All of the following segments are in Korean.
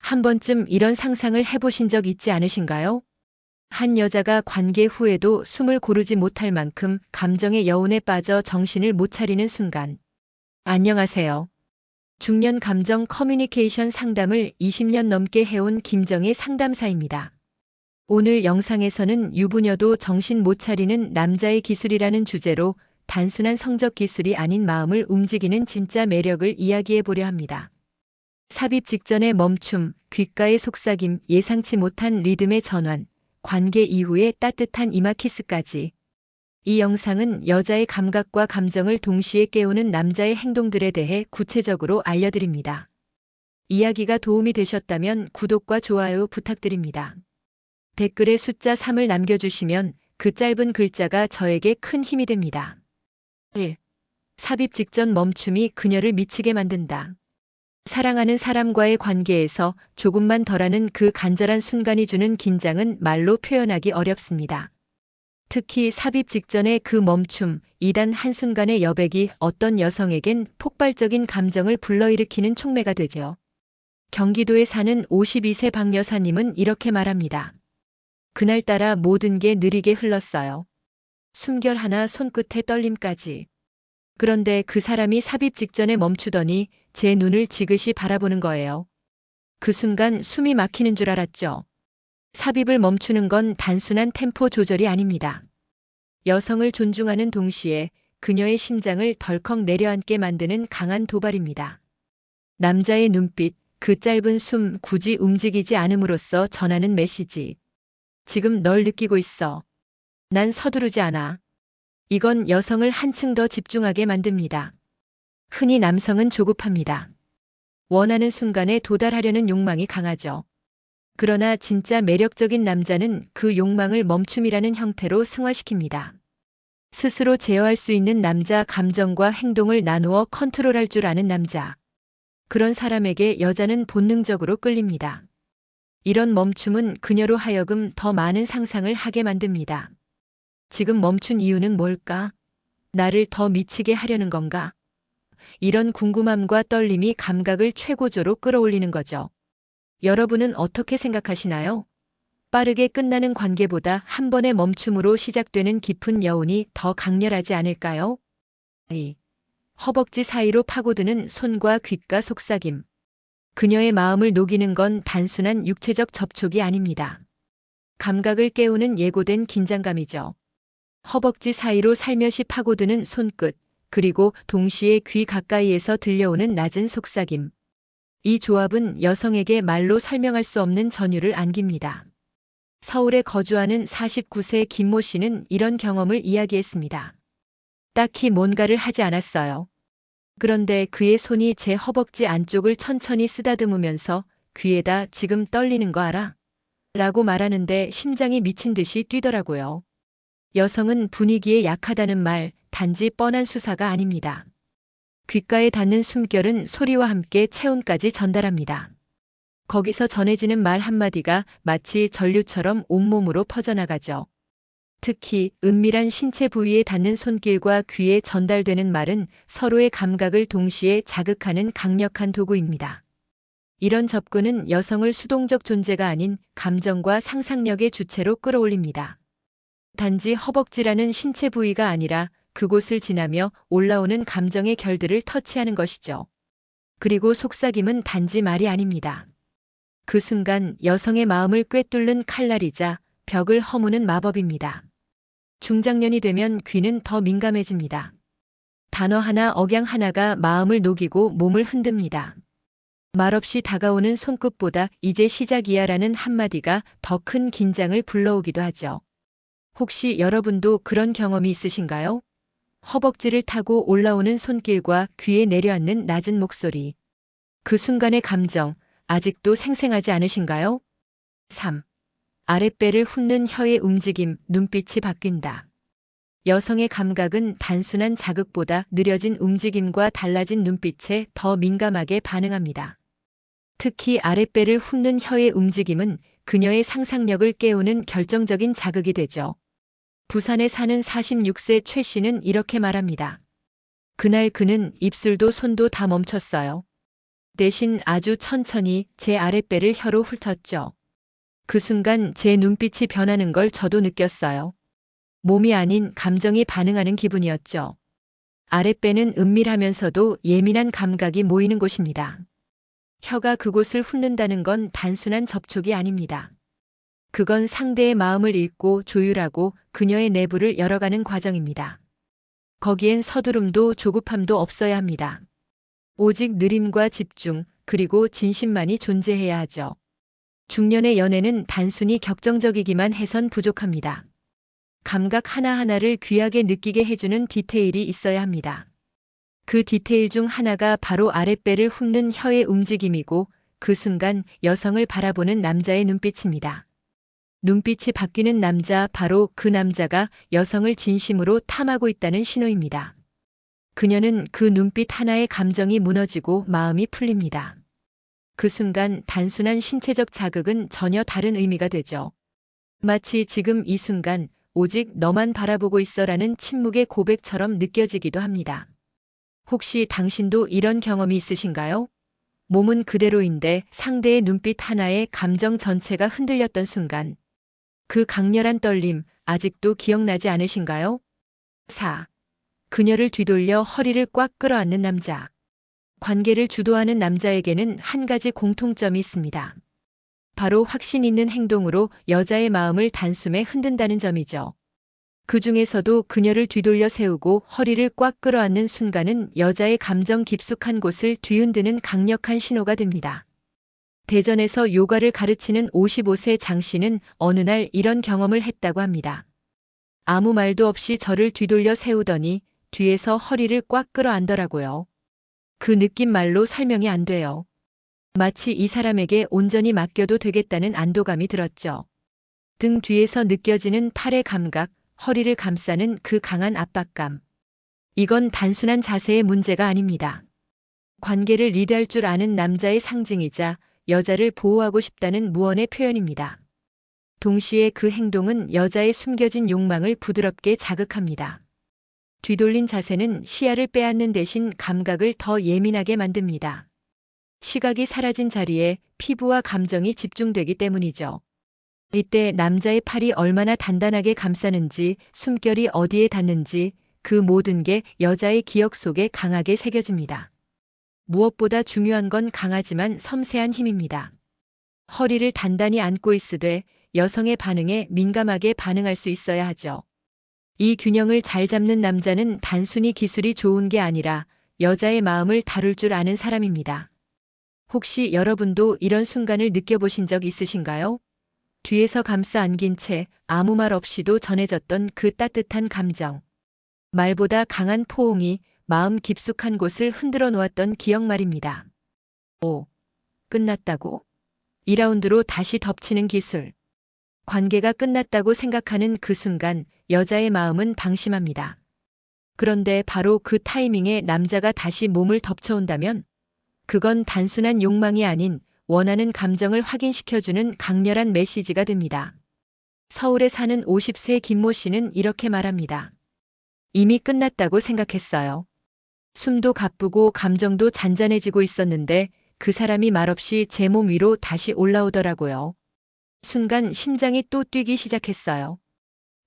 한 번쯤 이런 상상을 해보신 적 있지 않으신가요? 한 여자가 관계 후에도 숨을 고르지 못할 만큼 감정의 여운에 빠져 정신을 못 차리는 순간. 안녕하세요. 중년 감정 커뮤니케이션 상담을 20년 넘게 해온 김정의 상담사입니다. 오늘 영상에서는 유부녀도 정신 못 차리는 남자의 기술이라는 주제로 단순한 성적 기술이 아닌 마음을 움직이는 진짜 매력을 이야기해 보려 합니다. 삽입 직전의 멈춤, 귓가의 속삭임, 예상치 못한 리듬의 전환, 관계 이후의 따뜻한 이마키스까지. 이 영상은 여자의 감각과 감정을 동시에 깨우는 남자의 행동들에 대해 구체적으로 알려드립니다. 이야기가 도움이 되셨다면 구독과 좋아요 부탁드립니다. 댓글에 숫자 3을 남겨주시면 그 짧은 글자가 저에게 큰 힘이 됩니다. 1. 삽입 직전 멈춤이 그녀를 미치게 만든다. 사랑하는 사람과의 관계에서 조금만 덜하는 그 간절한 순간이 주는 긴장은 말로 표현하기 어렵습니다. 특히 삽입 직전의 그 멈춤, 이단 한순간의 여백이 어떤 여성에겐 폭발적인 감정을 불러일으키는 촉매가 되죠. 경기도에 사는 52세 박 여사님은 이렇게 말합니다. 그날따라 모든 게 느리게 흘렀어요. 숨결 하나 손끝에 떨림까지. 그런데 그 사람이 삽입 직전에 멈추더니 제 눈을 지그시 바라보는 거예요. 그 순간 숨이 막히는 줄 알았죠. 삽입을 멈추는 건 단순한 템포 조절이 아닙니다. 여성을 존중하는 동시에 그녀의 심장을 덜컥 내려앉게 만드는 강한 도발입니다. 남자의 눈빛, 그 짧은 숨, 굳이 움직이지 않음으로써 전하는 메시지. 지금 널 느끼고 있어. 난 서두르지 않아. 이건 여성을 한층 더 집중하게 만듭니다. 흔히 남성은 조급합니다. 원하는 순간에 도달하려는 욕망이 강하죠. 그러나 진짜 매력적인 남자는 그 욕망을 멈춤이라는 형태로 승화시킵니다. 스스로 제어할 수 있는 남자, 감정과 행동을 나누어 컨트롤할 줄 아는 남자. 그런 사람에게 여자는 본능적으로 끌립니다. 이런 멈춤은 그녀로 하여금 더 많은 상상을 하게 만듭니다. 지금 멈춘 이유는 뭘까? 나를 더 미치게 하려는 건가? 이런 궁금함과 떨림이 감각을 최고조로 끌어올리는 거죠. 여러분은 어떻게 생각하시나요? 빠르게 끝나는 관계보다 한 번의 멈춤으로 시작되는 깊은 여운이 더 강렬하지 않을까요? 2. 허벅지 사이로 파고드는 손과 귓가 속삭임. 그녀의 마음을 녹이는 건 단순한 육체적 접촉이 아닙니다. 감각을 깨우는 예고된 긴장감이죠. 허벅지 사이로 살며시 파고드는 손끝, 그리고 동시에 귀 가까이에서 들려오는 낮은 속삭임. 이 조합은 여성에게 말로 설명할 수 없는 전율을 안깁니다. 서울에 거주하는 49세 김모 씨는 이런 경험을 이야기했습니다. 딱히 뭔가를 하지 않았어요. 그런데 그의 손이 제 허벅지 안쪽을 천천히 쓰다듬으면서 귀에다 지금 떨리는 거 알아? 라고 말하는데 심장이 미친 듯이 뛰더라고요. 여성은 분위기에 약하다는 말, 단지 뻔한 수사가 아닙니다. 귓가에 닿는 숨결은 소리와 함께 체온까지 전달합니다. 거기서 전해지는 말 한마디가 마치 전류처럼 온몸으로 퍼져나가죠. 특히 은밀한 신체 부위에 닿는 손길과 귀에 전달되는 말은 서로의 감각을 동시에 자극하는 강력한 도구입니다. 이런 접근은 여성을 수동적 존재가 아닌 감정과 상상력의 주체로 끌어올립니다. 단지 허벅지라는 신체 부위가 아니라 그곳을 지나며 올라오는 감정의 결들을 터치하는 것이죠. 그리고 속삭임은 단지 말이 아닙니다. 그 순간 여성의 마음을 꿰뚫는 칼날이자 벽을 허무는 마법입니다. 중장년이 되면 귀는 더 민감해집니다. 단어 하나, 억양 하나가 마음을 녹이고 몸을 흔듭니다. 말없이 다가오는 손끝보다 이제 시작이야라는 한마디가 더 큰 긴장을 불러오기도 하죠. 혹시 여러분도 그런 경험이 있으신가요? 허벅지를 타고 올라오는 손길과 귀에 내려앉는 낮은 목소리. 그 순간의 감정, 아직도 생생하지 않으신가요? 3. 아랫배를 훑는 혀의 움직임, 눈빛이 바뀐다. 여성의 감각은 단순한 자극보다 느려진 움직임과 달라진 눈빛에 더 민감하게 반응합니다. 특히 아랫배를 훑는 혀의 움직임은 그녀의 상상력을 깨우는 결정적인 자극이 되죠. 부산에 사는 46세 최 씨는 이렇게 말합니다. 그날 그는 입술도 손도 다 멈췄어요. 대신 아주 천천히 제 아랫배를 혀로 훑었죠. 그 순간 제 눈빛이 변하는 걸 저도 느꼈어요. 몸이 아닌 감정이 반응하는 기분이었죠. 아랫배는 은밀하면서도 예민한 감각이 모이는 곳입니다. 혀가 그곳을 훑는다는 건 단순한 접촉이 아닙니다. 그건 상대의 마음을 읽고 조율하고 그녀의 내부를 열어가는 과정입니다. 거기엔 서두름도 조급함도 없어야 합니다. 오직 느림과 집중, 그리고 진심만이 존재해야 하죠. 중년의 연애는 단순히 격정적이기만 해선 부족합니다. 감각 하나하나를 귀하게 느끼게 해주는 디테일이 있어야 합니다. 그 디테일 중 하나가 바로 아랫배를 훑는 혀의 움직임이고 그 순간 여성을 바라보는 남자의 눈빛입니다. 눈빛이 바뀌는 남자, 바로 그 남자가 여성을 진심으로 탐하고 있다는 신호입니다. 그녀는 그 눈빛 하나의 감정이 무너지고 마음이 풀립니다. 그 순간 단순한 신체적 자극은 전혀 다른 의미가 되죠. 마치 지금 이 순간 오직 너만 바라보고 있어라는 침묵의 고백처럼 느껴지기도 합니다. 혹시 당신도 이런 경험이 있으신가요? 몸은 그대로인데 상대의 눈빛 하나에 감정 전체가 흔들렸던 순간. 그 강렬한 떨림 아직도 기억나지 않으신가요? 4. 그녀를 뒤돌려 허리를 꽉 끌어안는 남자. 관계를 주도하는 남자에게는 한 가지 공통점이 있습니다. 바로 확신 있는 행동으로 여자의 마음을 단숨에 흔든다는 점이죠. 그 중에서도 그녀를 뒤돌려 세우고 허리를 꽉 끌어안는 순간은 여자의 감정 깊숙한 곳을 뒤흔드는 강력한 신호가 됩니다. 대전에서 요가를 가르치는 55세 장 씨는 어느 날 이런 경험을 했다고 합니다. 아무 말도 없이 저를 뒤돌려 세우더니 뒤에서 허리를 꽉 끌어안더라고요. 그 느낌 말로 설명이 안 돼요. 마치 이 사람에게 온전히 맡겨도 되겠다는 안도감이 들었죠. 등 뒤에서 느껴지는 팔의 감각, 허리를 감싸는 그 강한 압박감. 이건 단순한 자세의 문제가 아닙니다. 관계를 리드할 줄 아는 남자의 상징이자 여자를 보호하고 싶다는 무언의 표현입니다. 동시에 그 행동은 여자의 숨겨진 욕망을 부드럽게 자극합니다. 뒤돌린 자세는 시야를 빼앗는 대신 감각을 더 예민하게 만듭니다. 시각이 사라진 자리에 피부와 감정이 집중되기 때문이죠. 이때 남자의 팔이 얼마나 단단하게 감싸는지, 숨결이 어디에 닿는지 그 모든 게 여자의 기억 속에 강하게 새겨집니다. 무엇보다 중요한 건 강하지만 섬세한 힘입니다. 허리를 단단히 안고 있으되 여성의 반응에 민감하게 반응할 수 있어야 하죠. 이 균형을 잘 잡는 남자는 단순히 기술이 좋은 게 아니라 여자의 마음을 다룰 줄 아는 사람입니다. 혹시 여러분도 이런 순간을 느껴보신 적 있으신가요? 뒤에서 감싸 안긴 채 아무 말 없이도 전해졌던 그 따뜻한 감정. 말보다 강한 포옹이 마음 깊숙한 곳을 흔들어 놓았던 기억 말입니다. 5. 끝났다고? 2라운드로 다시 덮치는 기술. 관계가 끝났다고 생각하는 그 순간 여자의 마음은 방심합니다. 그런데 바로 그 타이밍에 남자가 다시 몸을 덮쳐온다면 그건 단순한 욕망이 아닌 원하는 감정을 확인시켜주는 강렬한 메시지가 됩니다. 서울에 사는 50세 김모 씨는 이렇게 말합니다. 이미 끝났다고 생각했어요. 숨도 가쁘고 감정도 잔잔해지고 있었는데 그 사람이 말없이 제 몸 위로 다시 올라오더라고요. 순간 심장이 또 뛰기 시작했어요.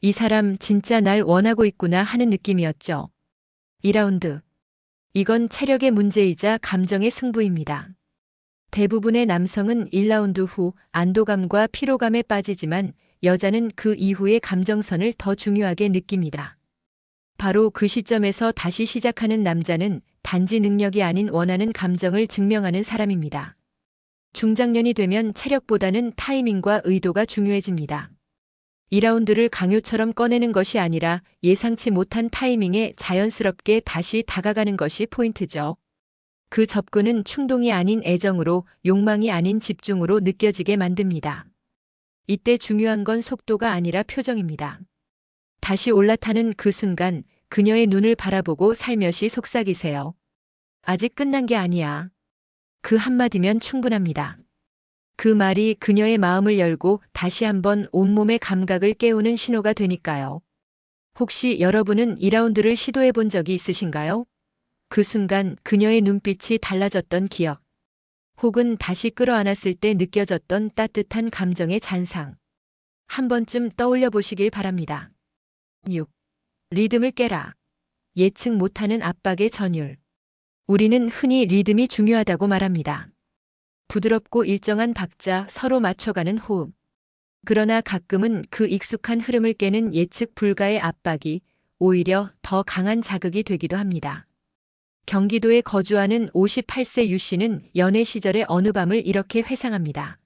이 사람 진짜 날 원하고 있구나 하는 느낌이었죠. 2라운드. 이건 체력의 문제이자 감정의 승부입니다. 대부분의 남성은 1라운드 후 안도감과 피로감에 빠지지만 여자는 그 이후의 감정선을 더 중요하게 느낍니다. 바로 그 시점에서 다시 시작하는 남자는 단지 능력이 아닌 원하는 감정을 증명하는 사람입니다. 중장년이 되면 체력보다는 타이밍과 의도가 중요해집니다. 2라운드를 강요처럼 꺼내는 것이 아니라 예상치 못한 타이밍에 자연스럽게 다시 다가가는 것이 포인트죠. 그 접근은 충동이 아닌 애정으로, 욕망이 아닌 집중으로 느껴지게 만듭니다. 이때 중요한 건 속도가 아니라 표정입니다. 다시 올라타는 그 순간 그녀의 눈을 바라보고 살며시 속삭이세요. 아직 끝난 게 아니야. 그 한마디면 충분합니다. 그 말이 그녀의 마음을 열고 다시 한번 온몸의 감각을 깨우는 신호가 되니까요. 혹시 여러분은 2라운드를 시도해 본 적이 있으신가요? 그 순간 그녀의 눈빛이 달라졌던 기억. 혹은 다시 끌어안았을 때 느껴졌던 따뜻한 감정의 잔상. 한 번쯤 떠올려 보시길 바랍니다. 6. 리듬을 깨라. 예측 못하는 압박의 전율. 우리는 흔히 리듬이 중요하다고 말합니다. 부드럽고 일정한 박자, 서로 맞춰가는 호흡. 그러나 가끔은 그 익숙한 흐름을 깨는 예측 불가의 압박이 오히려 더 강한 자극이 되기도 합니다. 경기도에 거주하는 58세 유 씨는 연애 시절의 어느 밤을 이렇게 회상합니다.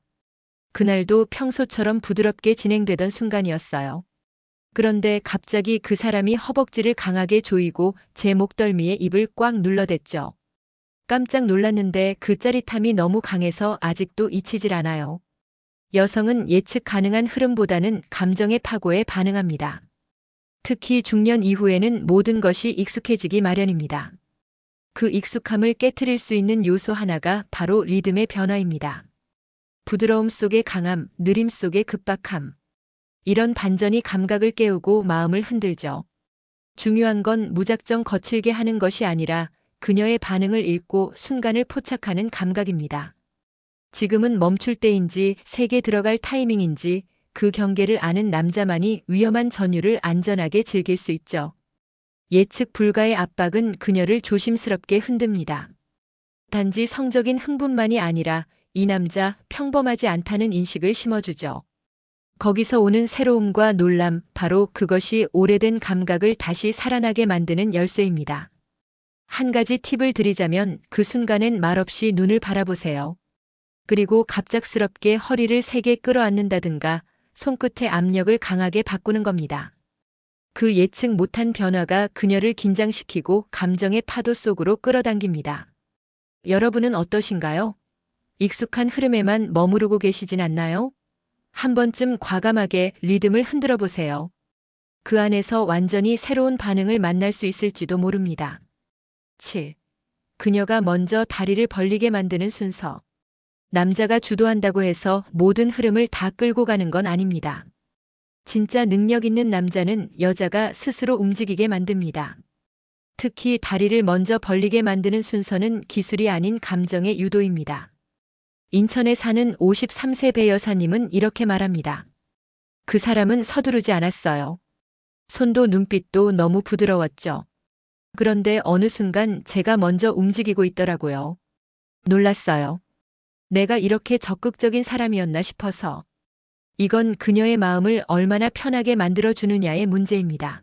그날도 평소처럼 부드럽게 진행되던 순간이었어요. 그런데 갑자기 그 사람이 허벅지를 강하게 조이고 제 목덜미에 입을 꽉 눌러댔죠. 깜짝 놀랐는데 그 짜릿함이 너무 강해서 아직도 잊히질 않아요. 여성은 예측 가능한 흐름보다는 감정의 파고에 반응합니다. 특히 중년 이후에는 모든 것이 익숙해지기 마련입니다. 그 익숙함을 깨트릴 수 있는 요소 하나가 바로 리듬의 변화입니다. 부드러움 속의 강함, 느림 속의 급박함. 이런 반전이 감각을 깨우고 마음을 흔들죠. 중요한 건 무작정 거칠게 하는 것이 아니라 그녀의 반응을 읽고 순간을 포착하는 감각입니다. 지금은 멈출 때인지 세게 들어갈 타이밍인지 그 경계를 아는 남자만이 위험한 전율을 안전하게 즐길 수 있죠. 예측 불가의 압박은 그녀를 조심스럽게 흔듭니다. 단지 성적인 흥분만이 아니라 이 남자 평범하지 않다는 인식을 심어주죠. 거기서 오는 새로움과 놀람, 바로 그것이 오래된 감각을 다시 살아나게 만드는 열쇠입니다. 한 가지 팁을 드리자면 그 순간엔 말없이 눈을 바라보세요. 그리고 갑작스럽게 허리를 세게 끌어안는다든가 손끝의 압력을 강하게 바꾸는 겁니다. 그 예측 못한 변화가 그녀를 긴장시키고 감정의 파도 속으로 끌어당깁니다. 여러분은 어떠신가요? 익숙한 흐름에만 머무르고 계시진 않나요? 한 번쯤 과감하게 리듬을 흔들어 보세요. 그 안에서 완전히 새로운 반응을 만날 수 있을지도 모릅니다. 7. 그녀가 먼저 다리를 벌리게 만드는 순서. 남자가 주도한다고 해서 모든 흐름을 다 끌고 가는 건 아닙니다. 진짜 능력 있는 남자는 여자가 스스로 움직이게 만듭니다. 특히 다리를 먼저 벌리게 만드는 순서는 기술이 아닌 감정의 유도입니다. 인천에 사는 53세 배 여사님은 이렇게 말합니다. 그 사람은 서두르지 않았어요. 손도 눈빛도 너무 부드러웠죠. 그런데 어느 순간 제가 먼저 움직이고 있더라고요. 놀랐어요. 내가 이렇게 적극적인 사람이었나 싶어서. 이건 그녀의 마음을 얼마나 편하게 만들어주느냐의 문제입니다.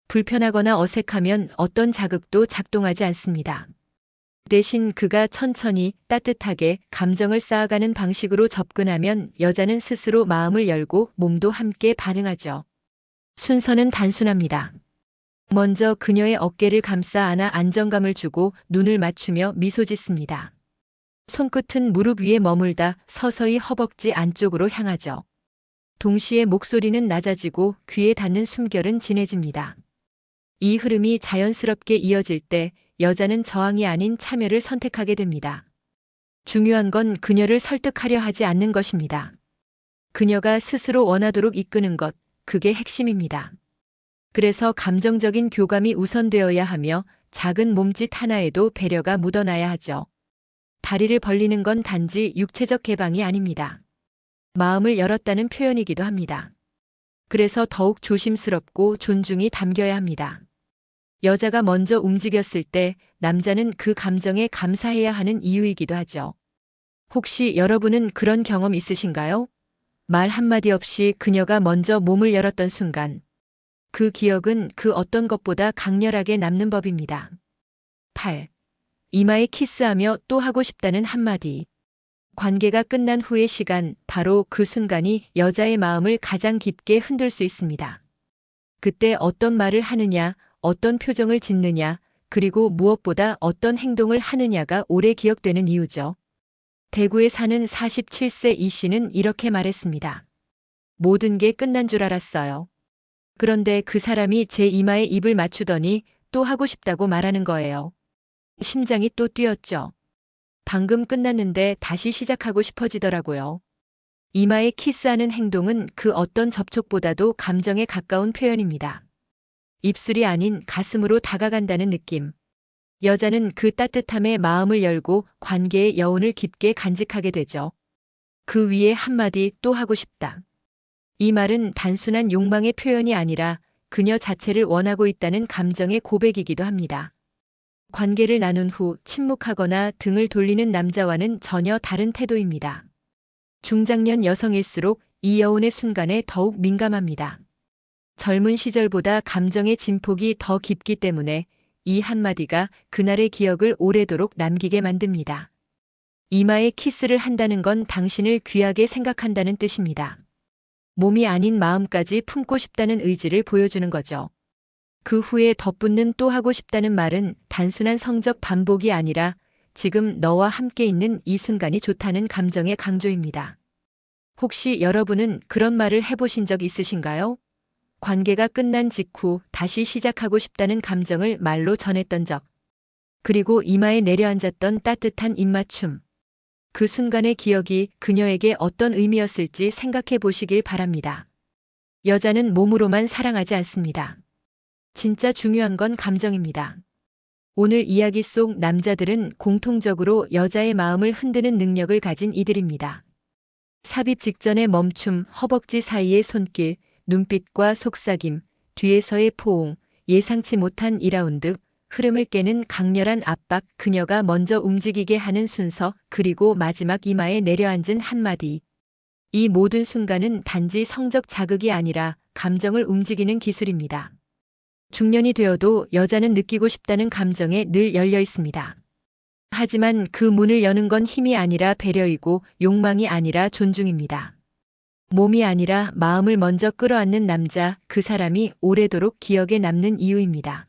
불편하거나 어색하면 어떤 자극도 작동하지 않습니다. 대신 그가 천천히 따뜻하게 감정을 쌓아가는 방식으로 접근하면 여자는 스스로 마음을 열고 몸도 함께 반응하죠. 순서는 단순합니다. 먼저 그녀의 어깨를 감싸 안아 안정감을 주고 눈을 맞추며 미소 짓습니다. 손끝은 무릎 위에 머물다 서서히 허벅지 안쪽으로 향하죠. 동시에 목소리는 낮아지고 귀에 닿는 숨결은 진해집니다. 이 흐름이 자연스럽게 이어질 때 여자는 저항이 아닌 참여를 선택하게 됩니다. 중요한 건 그녀를 설득하려 하지 않는 것입니다. 그녀가 스스로 원하도록 이끄는 것, 그게 핵심입니다. 그래서 감정적인 교감이 우선되어야 하며 작은 몸짓 하나에도 배려가 묻어나야 하죠. 다리를 벌리는 건 단지 육체적 개방이 아닙니다. 마음을 열었다는 표현이기도 합니다. 그래서 더욱 조심스럽고 존중이 담겨야 합니다. 여자가 먼저 움직였을 때 남자는 그 감정에 감사해야 하는 이유이기도 하죠. 혹시 여러분은 그런 경험 있으신가요? 말 한마디 없이 그녀가 먼저 몸을 열었던 순간. 그 기억은 그 어떤 것보다 강렬하게 남는 법입니다. 8. 이마에 키스하며 또 하고 싶다는 한마디. 관계가 끝난 후의 시간, 바로 그 순간이 여자의 마음을 가장 깊게 흔들 수 있습니다. 그때 어떤 말을 하느냐, 어떤 표정을 짓느냐, 그리고 무엇보다 어떤 행동을 하느냐가 오래 기억되는 이유죠. 대구에 사는 47세 이 씨는 이렇게 말했습니다. 모든 게 끝난 줄 알았어요. 그런데 그 사람이 제 이마에 입을 맞추더니 또 하고 싶다고 말하는 거예요. 심장이 또 뛰었죠. 방금 끝났는데 다시 시작하고 싶어지더라고요. 이마에 키스하는 행동은 그 어떤 접촉보다도 감정에 가까운 표현입니다. 입술이 아닌 가슴으로 다가간다는 느낌. 여자는 그 따뜻함에 마음을 열고 관계의 여운을 깊게 간직하게 되죠. 그 위에 한마디 또 하고 싶다. 이 말은 단순한 욕망의 표현이 아니라 그녀 자체를 원하고 있다는 감정의 고백이기도 합니다. 관계를 나눈 후 침묵하거나 등을 돌리는 남자와는 전혀 다른 태도입니다. 중장년 여성일수록 이 여운의 순간에 더욱 민감합니다. 젊은 시절보다 감정의 진폭이 더 깊기 때문에 이 한마디가 그날의 기억을 오래도록 남기게 만듭니다. 이마에 키스를 한다는 건 당신을 귀하게 생각한다는 뜻입니다. 몸이 아닌 마음까지 품고 싶다는 의지를 보여주는 거죠. 그 후에 덧붙는 또 하고 싶다는 말은 단순한 성적 반복이 아니라 지금 너와 함께 있는 이 순간이 좋다는 감정의 강조입니다. 혹시 여러분은 그런 말을 해보신 적 있으신가요? 관계가 끝난 직후 다시 시작하고 싶다는 감정을 말로 전했던 적. 그리고 이마에 내려앉았던 따뜻한 입맞춤. 그 순간의 기억이 그녀에게 어떤 의미였을지 생각해 보시길 바랍니다. 여자는 몸으로만 사랑하지 않습니다. 진짜 중요한 건 감정입니다. 오늘 이야기 속 남자들은 공통적으로 여자의 마음을 흔드는 능력을 가진 이들입니다. 삽입 직전의 멈춤, 허벅지 사이의 손길, 눈빛과 속삭임, 뒤에서의 포옹, 예상치 못한 2라운드, 흐름을 깨는 강렬한 압박, 그녀가 먼저 움직이게 하는 순서, 그리고 마지막 이마에 내려앉은 한마디. 이 모든 순간은 단지 성적 자극이 아니라 감정을 움직이는 기술입니다. 중년이 되어도 여자는 느끼고 싶다는 감정에 늘 열려 있습니다. 하지만 그 문을 여는 건 힘이 아니라 배려이고 욕망이 아니라 존중입니다. 몸이 아니라 마음을 먼저 끌어안는 남자, 그 사람이 오래도록 기억에 남는 이유입니다.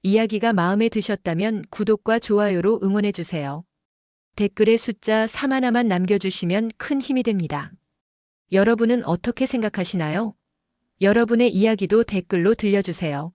이야기가 마음에 드셨다면 구독과 좋아요로 응원해주세요. 댓글에 숫자 3 하나만 남겨주시면 큰 힘이 됩니다. 여러분은 어떻게 생각하시나요? 여러분의 이야기도 댓글로 들려주세요.